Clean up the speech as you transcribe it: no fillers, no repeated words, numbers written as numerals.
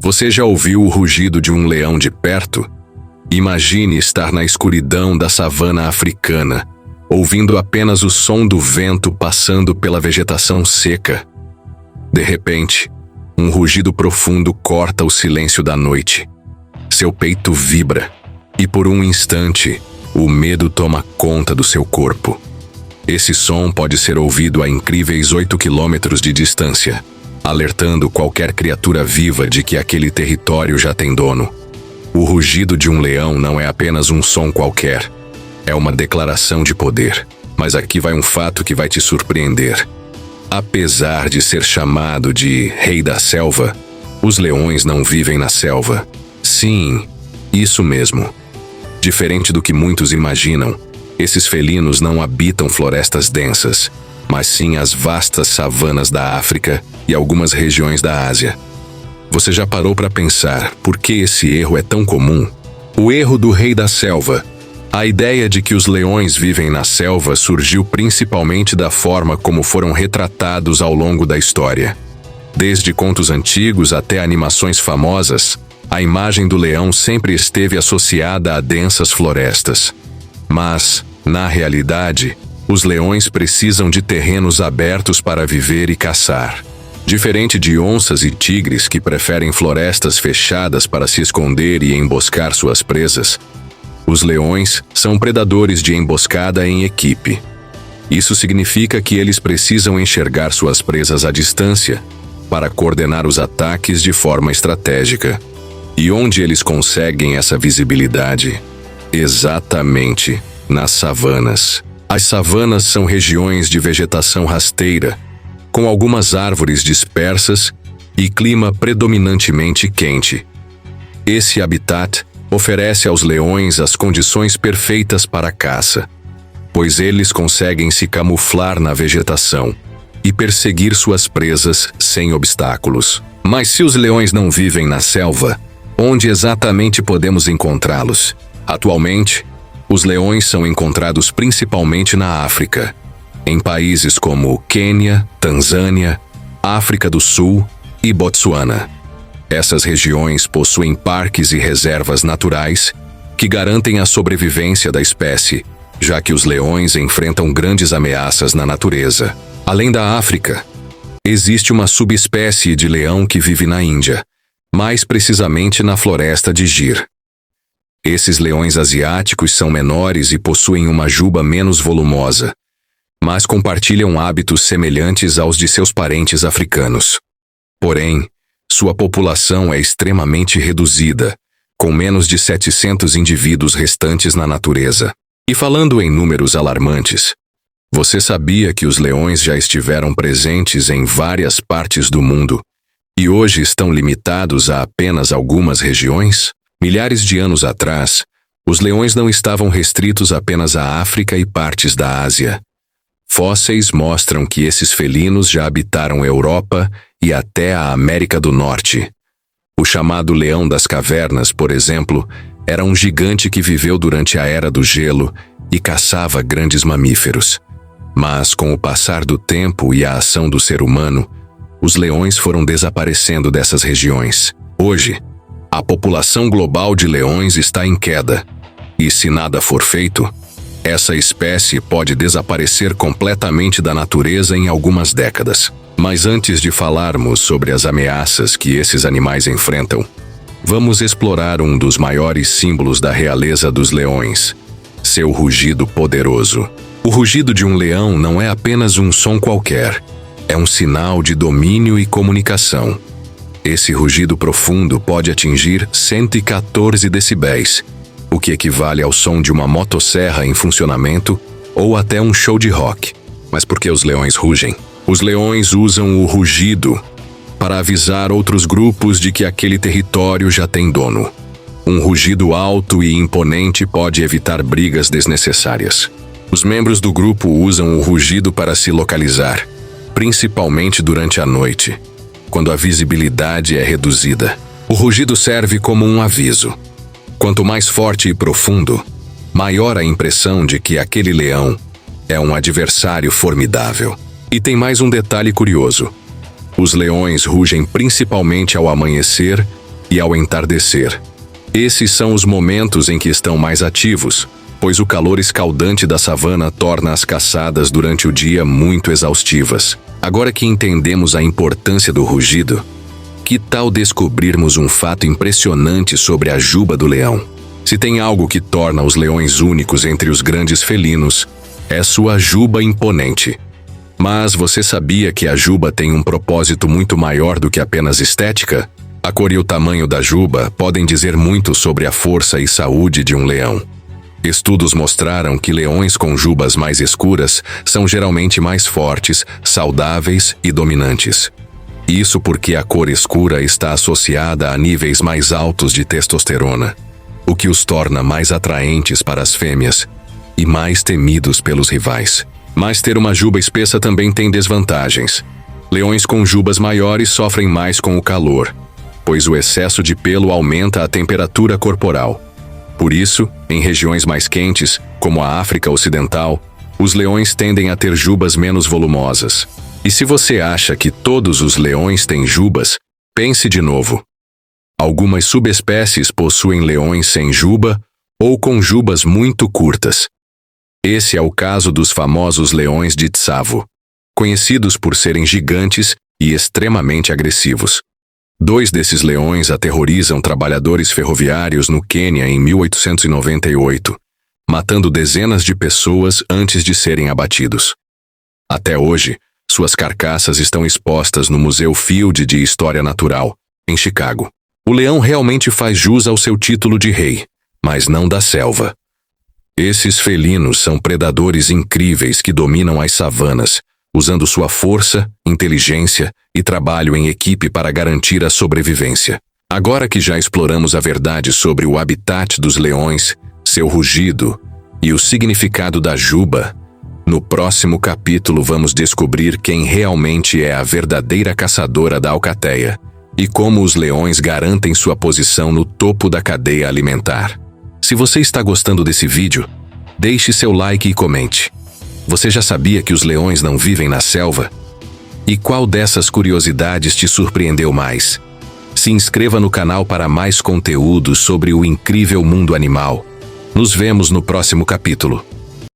Você já ouviu o rugido de um leão de perto? Imagine estar na escuridão da savana africana, ouvindo apenas o som do vento passando pela vegetação seca. De repente, um rugido profundo corta o silêncio da noite. Seu peito vibra, e por um instante, o medo toma conta do seu corpo. Esse som pode ser ouvido a incríveis 8 quilômetros de distância, alertando qualquer criatura viva de que aquele território já tem dono. O rugido de um leão não é apenas um som qualquer. É uma declaração de poder. Mas aqui vai um fato que vai te surpreender. Apesar de ser chamado de Rei da Selva, os leões não vivem na selva. Sim, isso mesmo. Diferente do que muitos imaginam, esses felinos não habitam florestas densas, mas sim as vastas savanas da África e algumas regiões da Ásia. Você já parou para pensar por que esse erro é tão comum? O erro do rei da selva. A ideia de que os leões vivem na selva surgiu principalmente da forma como foram retratados ao longo da história. Desde contos antigos até animações famosas, a imagem do leão sempre esteve associada a densas florestas. Mas, na realidade, os leões precisam de terrenos abertos para viver e caçar. Diferente de onças e tigres que preferem florestas fechadas para se esconder e emboscar suas presas, os leões são predadores de emboscada em equipe. Isso significa que eles precisam enxergar suas presas à distância para coordenar os ataques de forma estratégica. E onde eles conseguem essa visibilidade? Exatamente nas savanas. As savanas são regiões de vegetação rasteira, com algumas árvores dispersas e clima predominantemente quente. Esse habitat oferece aos leões as condições perfeitas para a caça, pois eles conseguem se camuflar na vegetação e perseguir suas presas sem obstáculos. Mas se os leões não vivem na selva, onde exatamente podemos encontrá-los? Atualmente, os leões são encontrados principalmente na África, em países como Quênia, Tanzânia, África do Sul e Botsuana. Essas regiões possuem parques e reservas naturais que garantem a sobrevivência da espécie, já que os leões enfrentam grandes ameaças na natureza. Além da África, existe uma subespécie de leão que vive na Índia, mais precisamente na floresta de Gir. Esses leões asiáticos são menores e possuem uma juba menos volumosa, mas compartilham hábitos semelhantes aos de seus parentes africanos. Porém, sua população é extremamente reduzida, com menos de 700 indivíduos restantes na natureza. E falando em números alarmantes, você sabia que os leões já estiveram presentes em várias partes do mundo e hoje estão limitados a apenas algumas regiões? Milhares de anos atrás, os leões não estavam restritos apenas à África e partes da Ásia. Fósseis mostram que esses felinos já habitaram a Europa e até a América do Norte. O chamado leão das cavernas, por exemplo, era um gigante que viveu durante a Era do Gelo e caçava grandes mamíferos. Mas, com o passar do tempo e a ação do ser humano, os leões foram desaparecendo dessas regiões. Hoje, a população global de leões está em queda, e se nada for feito, essa espécie pode desaparecer completamente da natureza em algumas décadas. Mas antes de falarmos sobre as ameaças que esses animais enfrentam, vamos explorar um dos maiores símbolos da realeza dos leões, seu rugido poderoso. O rugido de um leão não é apenas um som qualquer, é um sinal de domínio e comunicação. Esse rugido profundo pode atingir 114 decibéis, o que equivale ao som de uma motosserra em funcionamento ou até um show de rock. Mas por que os leões rugem? Os leões usam o rugido para avisar outros grupos de que aquele território já tem dono. Um rugido alto e imponente pode evitar brigas desnecessárias. Os membros do grupo usam o rugido para se localizar, principalmente durante a noite, quando a visibilidade é reduzida. O rugido serve como um aviso. Quanto mais forte e profundo, maior a impressão de que aquele leão é um adversário formidável. E tem mais um detalhe curioso. Os leões rugem principalmente ao amanhecer e ao entardecer. Esses são os momentos em que estão mais ativos, pois o calor escaldante da savana torna as caçadas durante o dia muito exaustivas. Agora que entendemos a importância do rugido, que tal descobrirmos um fato impressionante sobre a juba do leão? Se tem algo que torna os leões únicos entre os grandes felinos, é sua juba imponente. Mas você sabia que a juba tem um propósito muito maior do que apenas estética? A cor e o tamanho da juba podem dizer muito sobre a força e saúde de um leão. Estudos mostraram que leões com jubas mais escuras são geralmente mais fortes, saudáveis e dominantes. Isso porque a cor escura está associada a níveis mais altos de testosterona, o que os torna mais atraentes para as fêmeas e mais temidos pelos rivais. Mas ter uma juba espessa também tem desvantagens. Leões com jubas maiores sofrem mais com o calor, pois o excesso de pelo aumenta a temperatura corporal. Por isso, em regiões mais quentes, como a África Ocidental, os leões tendem a ter jubas menos volumosas. E se você acha que todos os leões têm jubas, pense de novo. Algumas subespécies possuem leões sem juba ou com jubas muito curtas. Esse é o caso dos famosos leões de Tsavo, conhecidos por serem gigantes e extremamente agressivos. 2 desses leões aterrorizam trabalhadores ferroviários no Quênia em 1898, matando dezenas de pessoas antes de serem abatidos. Até hoje, suas carcaças estão expostas no Museu Field de História Natural, em Chicago. O leão realmente faz jus ao seu título de rei, mas não da selva. Esses felinos são predadores incríveis que dominam as savanas, usando sua força, inteligência e trabalho em equipe para garantir a sobrevivência. Agora que já exploramos a verdade sobre o habitat dos leões, seu rugido e o significado da juba, no próximo capítulo vamos descobrir quem realmente é a verdadeira caçadora da alcateia e como os leões garantem sua posição no topo da cadeia alimentar. Se você está gostando desse vídeo, deixe seu like e comente. Você já sabia que os leões não vivem na selva? E qual dessas curiosidades te surpreendeu mais? Se inscreva no canal para mais conteúdo sobre o incrível mundo animal. Nos vemos no próximo capítulo.